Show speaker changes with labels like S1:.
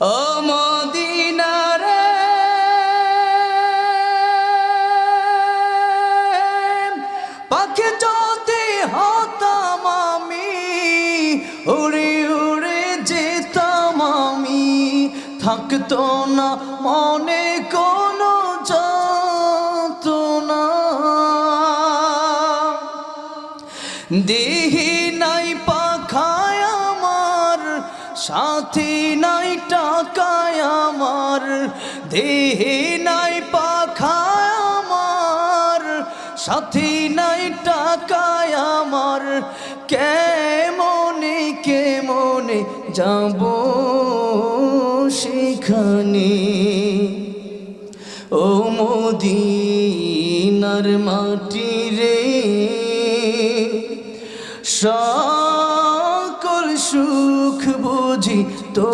S1: ও Medina রে পাখি যদি হতাম আমি উড়ে উড়ে যেতাম আমি থাকতো না মনে কোনো যন্ত্রণা দেহি নাই পাখায় আমার সাথী নাই টাকায় আমার দেহি নাই পাখায় আমার সাথী নাই টাকায় আমার কেমনে কেমনে যাব সেখানে ও মদিনার মাটি রে সকল সুখ বুঝি তো